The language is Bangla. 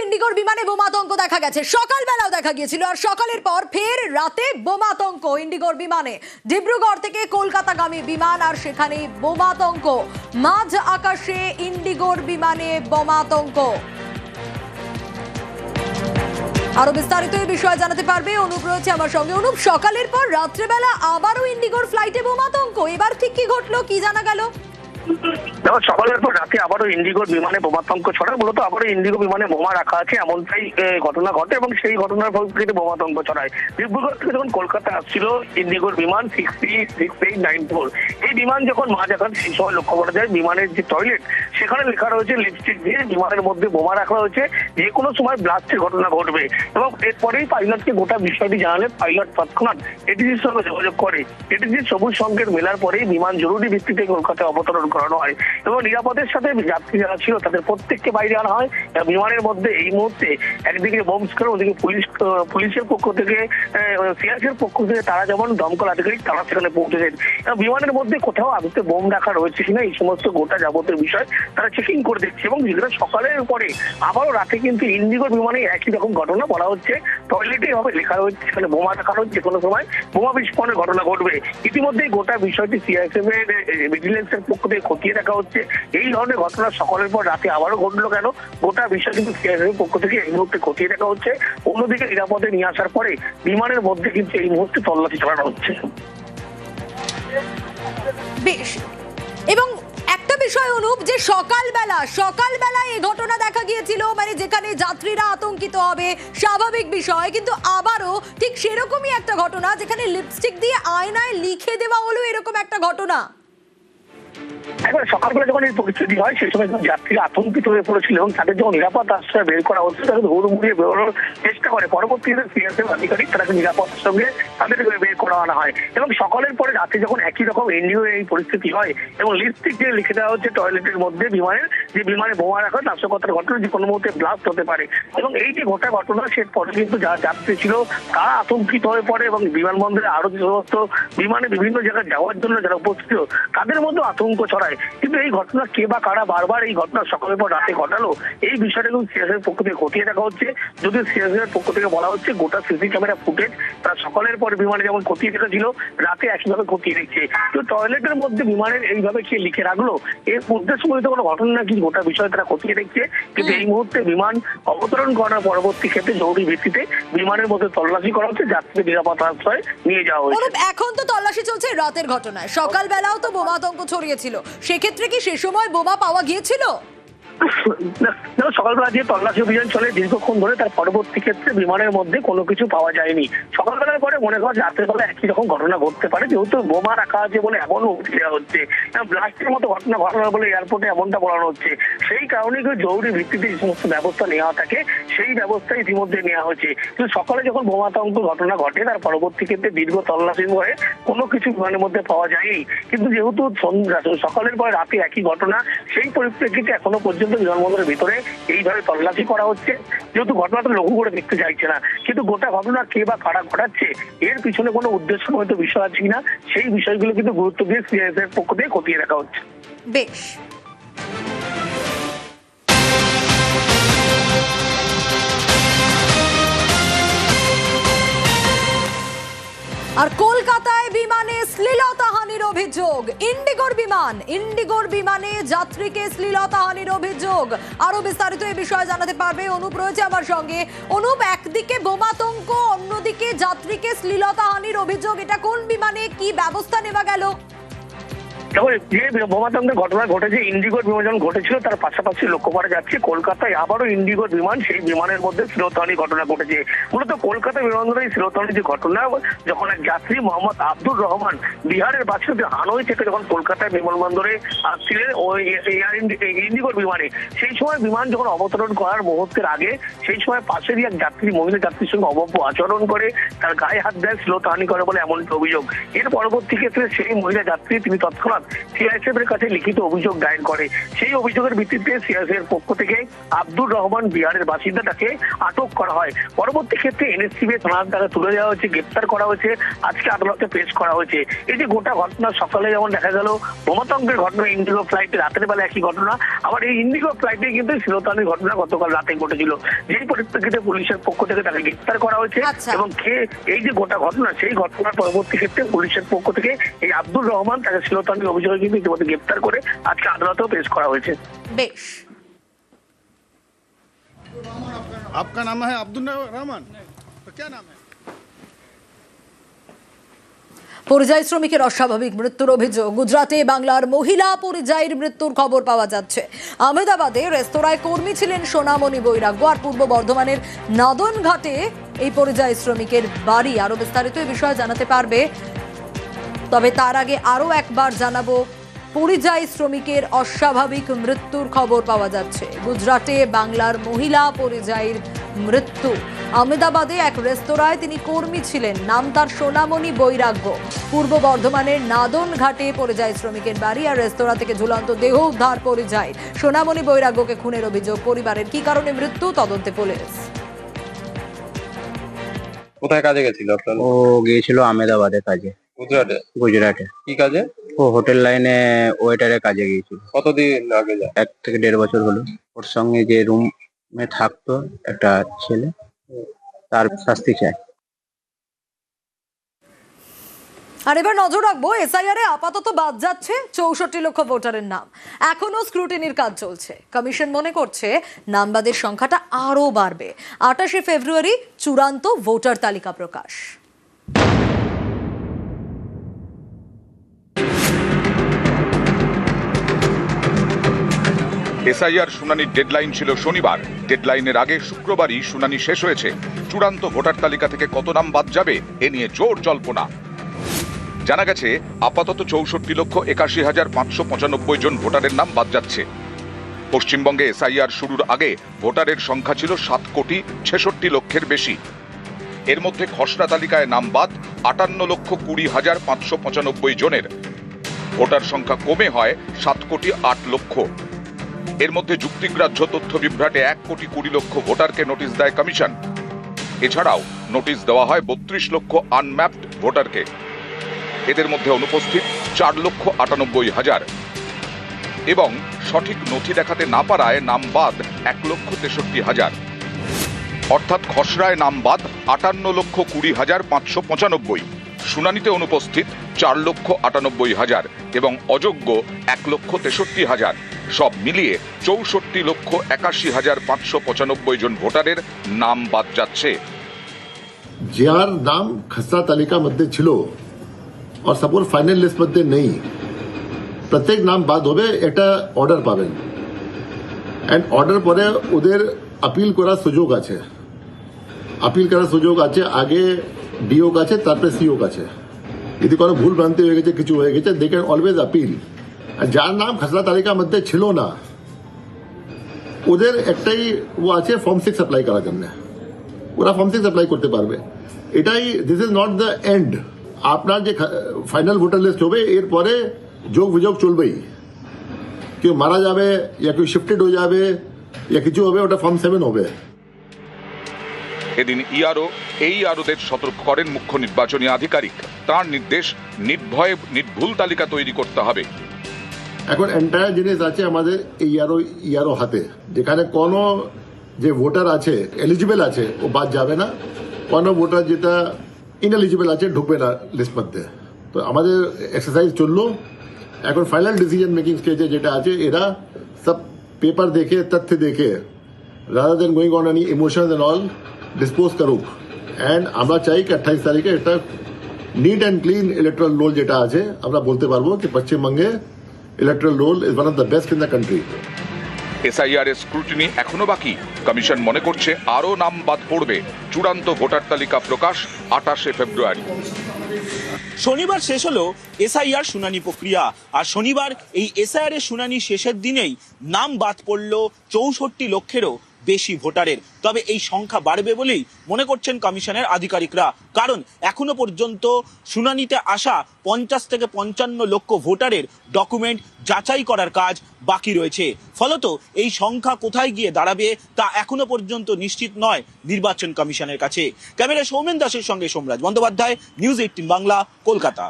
ইন্ডিগোর বিমানে বোমাতঙ্ক দেখা গেছে, সকালবেলাও দেখা গিয়েছিল, আর সকালের পর ফের রাতে বোমাতঙ্ক ইন্ডিগোর বিমানে। ডিব্রুগড় থেকে কলকাতাগামী বিমান, আর সেখানে বোমাতঙ্ক। মাঝ আকাশে ইন্ডিগোর বিমানে বোমাতঙ্ক। আরো বিস্তারিত এই বিষয়ে জানাতে পারবে অনুপ রয়েছে আমার সঙ্গে। অনুপ, সকালের পর রাত্রেবেলা আবারও ইন্ডিগোর ফ্লাইটে বোমাতঙ্ক, এবার ঠিক কি ঘটলো, কি জানা গেল? সকালের পর রাতে আবারও ইন্ডিগোর বিমানে বোমাতঙ্ক ছড়ায়। মূলত আবারও ইন্ডিগো বিমানে বোমা রাখা আছে এমনটাই ঘটনা ঘটে, এবং সেই ঘটনার পরিপ্রেক্ষিতে বোমাতঙ্ক ছড়ায়। ডিব্রুগড় থেকে যখন কলকাতা আসছিল ইন্ডিগোর বিমান 636894, এই বিমান যখন মাঝ আকাশ, সেই সময় লক্ষ্য করা যায় বিমানের যে টয়লেট, সেখানে লেখা রয়েছে লিপস্টিক দিয়ে বিমানের মধ্যে বোমা রাখা হয়েছে, যে কোনো সময় ব্লাস্টের ঘটনা ঘটবে। এবং এরপরেই পাইলটকে গোটা বিষয়টি জানালে পাইলট তৎক্ষণাৎ এটিসির সঙ্গে যোগাযোগ করে। এটিসির সবুজ সংকেত মেলার পরেই বিমান জরুরি ভিত্তিতে কলকাতায় অবতরণ করানো হয়, এবং নিরাপদের সাথে যাত্রী যারা ছিল তাদের প্রত্যেককে বাইরে আনা হয়। বিমানের মধ্যে এই মুহূর্তে একদিকে বোমস্কোয়াড, ওদিকে পুলিশের পক্ষ থেকে, সিআরপিএফের পক্ষ থেকে তারা যেমন দমকল আধিকারিক তারা সেখানে পৌঁছেছেন। বিমানের মধ্যে কোথাও আদতে বোম রাখা রয়েছে কিনা এই সমস্ত গোটা যাবতীয় বিষয় তারা চেকিং করে দেখছে। এবং যেগুলো সকালের পরে আবারও রাতে কিন্তু ইন্ডিগো বিমানে একই রকম ঘটনা বলা হচ্ছে, টয়লেটে হবে লেখা রয়েছে সেখানে বোমা রাখা রয়েছে, যে কোনো সময় বোমা বিস্ফোরণের ঘটনা ঘটবে। ইতিমধ্যেই গোটা বিষয়টি সিআইএসএফ এর ভিজিলেন্সের পক্ষ থেকে খতিয়ে দেখা হচ্ছে। এই ধরনের ঘটনা সকালের পর রাতে আবারও ঘটলো কেন, গোটা বিষয় কিন্তু সিআইএসএফ পক্ষ থেকে এই মুহূর্তে খতিয়ে দেখা হচ্ছে। অন্যদিকে নিরাপদে নিয়ে আসার পরে বিমানের মধ্যে কিন্তু এই মুহূর্তে তল্লাশি চালানো হচ্ছে। বেশ, এবং একটা বিষয় অনুপ, যে সকালবেলা এই ঘটনা দেখা গিয়েছিল, মানে যেখানে যাত্রীরা আতঙ্কিত হবে স্বাভাবিক বিষয়, কিন্তু আবারও ঠিক সেরকমই একটা ঘটনা যেখানে লিপস্টিক দিয়ে আয়নায় লিখে দেওয়া হলো, এরকম একটা ঘটনা। একবার সকালবেলা যখন এই পরিস্থিতি হয় সেই সময় যাত্রীরা আতঙ্কিত হয়ে পড়েছিল, এবং তাদের যখন নিরাপদ আশ্রয় বের করা হচ্ছে তাদের হুড়মুড়িয়ে বেরোনোর চেষ্টা করে। পরবর্তীতে সিআরপিএফ আধিকারিক তাদেরকে নিরাপত্তার সঙ্গে তাদের বের করা আনা হয়। এবং সকালের পরে রাতে যখন একই রকম ইন্ডিগো এই পরিস্থিতি হয় এবং লিপস্টিক দিয়ে লিখে দেওয়া হচ্ছে টয়লেটের মধ্যে বিমানের, যে বিমানে বোমা রাখা নাশকতার ঘটনা যে কোনো মুহূর্তে ব্লাস্ট হতে পারে। এবং এই যে গোটা ঘটনা, সে পরে কিন্তু যারা যাত্রী ছিল তারা আতঙ্কিত হয়ে পড়ে, এবং বিমানবন্দরে আরো যে সমস্ত বিমানে বিভিন্ন জায়গায় যাওয়ার জন্য যারা উপস্থিত তাদের মধ্যে আতঙ্ক ছড়ায়। কিন্তু এই ঘটনা কে বা কারা বারবার এই ঘটনা সকালের পর রাতে ঘটালো, এই বিষয়টা কিন্তু সিআইএসএফের পক্ষ থেকে খতিয়ে দেখা হচ্ছে। যদিও সিআইএসএফের পক্ষ থেকে বলা হচ্ছে গোটা সিসি ক্যামেরা ফুটেজ তারা সকালের পর বিমানে যেমন খতিয়ে দেখেছিল রাতে একইভাবে খতিয়ে দেখছে। তো টয়লেটের মধ্যে বিমানের এইভাবে কে লিখে রাখলো, এর উদ্দেশ্যমূলত কোনো ঘটনা কি গোটা বিষয় তারা খতিয়ে দেখছে। কিন্তু এই মুহূর্তে বিমান অবতরণ করার পরবর্তী ক্ষেত্রে জরুরি ভিত্তিতে বিমানের মধ্যে তল্লাশি করা হচ্ছে, যাত্রীদের নিরাপদ আশ্রয় নিয়ে যাওয়া হয়েছে। এখন তো তল্লাশি চলছে রাতের ঘটনায়, সকালবেলাও তো বোমাতঙ্ক ছড়িয়েছিল, সেক্ষেত্রে কি সে সময় বোমা পাওয়া গিয়েছিল? সকালবেলা যে তল্লাশি অভিযান চলে দীর্ঘক্ষণ ধরে, তার পরবর্তী ক্ষেত্রে বিমানের মধ্যে কোনো কিছু পাওয়া যায়নি। সকালবেলার পরে মনে করা রাতের বেলা একই রকম ঘটনা ঘটতে পারে, যেহেতু বোমা রাখা আছে বলে এমন হুমকি দেওয়া হচ্ছে, ব্লাস্টের মতো ঘটনা ঘটনা বলে এয়ারপোর্টে এমনটা বলানো হচ্ছে। সেই কারণে জরুরি ভিত্তিতে যে সমস্ত ব্যবস্থা নেওয়া থাকে সেই ব্যবস্থা ইতিমধ্যে নেওয়া হয়েছে। কিন্তু সকালে যখন বোমাতঙ্ক ঘটনা ঘটে তার পরবর্তী ক্ষেত্রে দীর্ঘ তল্লাশি করে কোনো কিছু বিমানের মধ্যে পাওয়া যায়নি। কিন্তু যেহেতু সকালের পরে রাতে একই ঘটনা, সেই পরিপ্রেক্ষিতে এখনো পর্যন্ত বিমানবন্দরের ভিতরে এইভাবে তল্লাশি করা হচ্ছে। যেহেতু ঘটনাটা লঘু করে দেখতে চাইছে না, কিন্তু গোটা ঘটনা কে বা কারা ঘটাচ্ছে, এর পিছনে কোনো উদ্দেশ্য হয়তো বিষয় আছে কিনা, সেই বিষয়গুলো কিন্তু গুরুত্ব দিয়ে সিআইএসএফ পক্ষ থেকে খতিয়ে দেখা হচ্ছে। বেশ, আর কলকাতায় বিমানে শ্লীলতাহানির অভিযোগ। ইন্ডিগোর বিমানে যাত্রীকে শ্লীলতাহানির অভিযোগ। আরো বিস্তারিত এই বিষয়ে জানাতে পারবে অনুপ রয়েছে আমার সঙ্গে। অনুপ, একদিকে বোমাতঙ্ক, অন্যদিকে যাত্রীকে শ্লীলতাহানির অভিযোগ, এটা কোন বিমানে, কি ব্যবস্থা নেওয়া গেল? যে বোমাতঙ্কের ঘটনা ঘটেছে ইন্ডিগোর বিমান যখন ঘটেছিল তার পাশাপাশি লক্ষ্য করা যাচ্ছে কলকাতায় আবারও ইন্ডিগোর বিমান, সেই বিমানের মধ্যে শ্লীলতাহানির ঘটনা ঘটেছে। মূলত কলকাতা বিমানবন্দরে শ্লীলতাহানির যে ঘটনা, যখন এক যাত্রী মোহাম্মদ আব্দুর রহমান বিহারের বাসিন্দা হানই থেকে যখন কলকাতায় বিমানবন্দরে আসছিলেন ওই ইন্ডিগোর বিমানে, সেই সময় বিমান যখন অবতরণ করার মুহূর্তের আগে সেই সময় পাশেরই এক যাত্রী মহিলা যাত্রীর সঙ্গে অভব্য আচরণ করে তার গায়ে হাত দেয়, শ্লীলতাহানি করে বলে এমন অভিযোগ। এর পরবর্তী ক্ষেত্রে সেই মহিলা যাত্রী তিনি তৎক্ষণাৎ বাদ সিআইএসএফ এর কাছে লিখিত অভিযোগ দায়ের করে। সেই অভিযোগের ভিত্তিতে সিআইএসএফ এর পক্ষ থেকে আব্দুর রহমান বিহারের বাসিন্দা তাকে আটক করা হয়। পরবর্তী ক্ষেত্রে এনএসটিভি থানার দ্বারা তুলে দেওয়া হয়েছে, গ্রেপ্তার করা হয়েছে, আজকে আদালতে পেশ করা হয়েছে। এই যে গোটা ঘটনা, সকালে যেমন দেখা গেল বোমাতঙ্কের ঘটনা ইন্ডিগো ফ্লাইটে, রাতের বেলা একই ঘটনা, আবার এই ইন্ডিগো ফ্লাইটে কিন্তু শ্লীলতাহানির ঘটনা গতকাল রাতে ঘটেছিল। যেই পরিপ্রেক্ষিতে পুলিশের পক্ষ থেকে তাকে গ্রেপ্তার করা হয়েছে এবং এই যে গোটা ঘটনা, সেই ঘটনার পরবর্তী ক্ষেত্রে পুলিশের পক্ষ থেকে এই আব্দুর রহমান তাকে শ্লীলতাহানির অভিযোগে কিন্তু ইতিমধ্যে গ্রেপ্তার করে আজকে আদালতেও পেশ করা হয়েছে। বেশ, आपका नाम है अब्दुल रहमान, तो क्या नाम है? পরিযায়ী শ্রমিকের অস্বাভাবিক মৃত্যুর অভিযোগ। গুজরাটে বাংলার মহিলা পরিযায়ীর মৃত্যুর খবর পাওয়া যাচ্ছে। আহমেদাবাদে রেস্তোরাঁয় কর্মী ছিলেন সোনামণি বৈরাগ্য আর পূর্ব বর্ধমানের নাদনঘাটে এই পরিযায়ী শ্রমিকের বাড়ি। আরো বিস্তারিত এই বিষয়ে জানাতে পারবে, তবে তার আগে আরো একবার জানাবো, পরিযায়ী শ্রমিকের অস্বাভাবিক মৃত্যুর খবর পাওয়া যাচ্ছে। গুজরাটে বাংলার মহিলা পরিযায়ীর মৃত্যু। আহমেদাবাদে এক রেস্তোরাঁয় তিনি কর্মী ছিলেন, নাম তার সোনামণি বৈরাগ্য। পূর্ব বর্ধমানের নাদন ঘাটে পরিযায়ী শ্রমিকের বাড়ি আর রেস্তোরাঁ থেকে ঝুলন্ত দেহ উদ্ধার পরিযায়ী। সোনামণি বৈরাগ্যকে খুনের অভিযোগ পরিবারের। কি কারণে মৃত্যু, তদন্তে পুলিশ। কোথায় কাজে গেছিল আপনার? ও গিয়েছিল আহমেদাবাদে কাজে। গুজরাটে কি কাজে? ও হোটেল লাইনে ওয়েটারের কাজে গিয়েছিল। কতদিন আগে যায়? 1 থেকে 1.5 বছর হলো। ওর সঙ্গে যে রুমে থাকতো একটা ছেলে, তার শাস্তি চায়। আর এবার নজর রাখবো, এসআইআর এ আপাতত বাদ যাচ্ছে 64 লক্ষ ভোটারের নাম। এখনো স্ক্রুটিনির কাজ চলছে। কমিশন মনে করছে নামবাদের সংখ্যাটা আরো বাড়বে। 28শে ফেব্রুয়ারি চূড়ান্ত ভোটার তালিকা প্রকাশ। এসআইআর শুনানির ডেডলাইন ছিল শনিবার। ডেডলাইনের আগে শুক্রবারই শুনানি শেষ হয়েছে। চূড়ান্ত ভোটার তালিকা থেকে কত নাম বাদ যাবে এ নিয়ে জোর জল্পনা। জানা গেছে আপাতত 64,81,595 জন ভোটারের নাম বাদ যাচ্ছে। পশ্চিমবঙ্গে এসআইআর শুরুর আগে ভোটারের সংখ্যা ছিল 7,66,00,000-এর বেশি। এর মধ্যে খসড়া তালিকায় নাম বাদ 58,20,595 জনের। ভোটার সংখ্যা কমে হয় 7,08,00,000। এর মধ্যে যুক্তিগ্রাহ্য তথ্য বিভ্রাটে 1,20,00,000 ভোটারকে নোটিশ দেয় কমিশন। এছাড়াও নোটিশ দেওয়া হয় 32 লক্ষ আনম্যাপড ভোটারকে। এদের মধ্যে অনুপস্থিত 4,98,000 এবং সঠিক নথি দেখাতে না পারায় নাম বাদ 1,63,000। অর্থাৎ খসড়ায় নাম বাদ 58,20,595। শুনানিতে অনুপস্থিত 4,98,000 এবং অযোগ্য 1,63,000। সব মিলিয়ে 64,81,595 জন ভোটারের নাম বাদ যাচ্ছে। যার নাম খসড়া তালিকা মধ্যে ছিল আর সাপোজ ফাইনাল লিস্ট মধ্যে নেই, প্রত্যেক নাম বাদ হবে, একটা অর্ডার পাবেন। এন্ড অর্ডার পরে ওদের আপিল করার সুযোগ আছে। আগে ডিও কাছে, তারপরে সিও কাছে। যদি কোনো ভুল ভ্রান্তি হয়ে গেছে, কিছু হয়ে গেছে, দে ক্যান অলওয়েজ আপিল। আর যার নাম খসড়া তালিকার মধ্যে ছিল না, ওদের একটাই ও আছে, ফর্ম 6 অ্যাপ্লাই করার জন্য। ওরা ফর্ম 6 অ্যাপ্লাই করতে পারবে। এটাই, this is not the end. আপনার যে ফাইনাল ভোটার লিস্ট হবে, এরপরে যোগ বিযোগ চলবেই। কেউ মারা যাবে, ইয়া কেউ শিফটেড হয়ে যাবে, ইয়া কিছু হবে, ওটা ফর্ম 7 হবে। এদিন এইআরওদের সতর্ক করেন মুখ্য নির্বাচনী আধিকারিক। তার নির্দেশ, নির্ভয়ে নির্ভুল তালিকা তৈরি করতে হবে। এখন এন্টায়ার জিনিস আছে আমাদের ইআরও হাতে। যেখানে কোনো যে ভোটার আছে, এলিজিবল আছে, ও বাদ যাবে না। কোনো ভোটার যেটা ইনএলিজিবল আছে, ঢুকবে না লিস্ট মধ্যে। তো আমাদের এক্সারসাইজ চললো। এখন ফাইনাল ডিসিশন মেকিং স্টেজে যেটা আছে, এরা সব পেপার দেখে, তথ্য দেখে, rather than going on any emotions and all, dispose করুক। অ্যান্ড আমরা চাই কি 28 তারিখে এটা neat and clean electoral roll যেটা আছে, আমরা বলতে পারবো কি পশ্চিমবঙ্গে electoral roll is one of the best in the country. SIR এর স্ক্রুটিনি এখনো বাকি। কমিশন মনে করছে আরও নাম বাদ পড়বে। চূড়ান্ত ভোটার তালিকা প্রকাশ 28শে ফেব্রুয়ারি। শনিবার শেষ হলো এসআইআর শুনানি প্রক্রিয়া। আর শনিবার এই এসআইআর এর শুনানি শেষের দিনেই নাম বাদ পড়ল 64 লক্ষেরও বেশি ভোটারের। তবে এই সংখ্যা বাড়বে বলেই মনে করছেন কমিশনের আধিকারিকরা, কারণ এখনো পর্যন্ত শুনানিতে আসা 50 থেকে 55 লক্ষ ভোটারের ডকুমেন্ট যাচাই করার কাজ বাকি রয়েছে। ফলত এই সংখ্যা কোথায় গিয়ে দাঁড়াবে তা এখনো পর্যন্ত নিশ্চিত নয় নির্বাচন কমিশনের কাছে। ক্যামেরা সৌমেন দাসের সঙ্গে সোমরাজ বন্দ্যোপাধ্যায়, নিউজ 18 বাংলা, কলকাতা।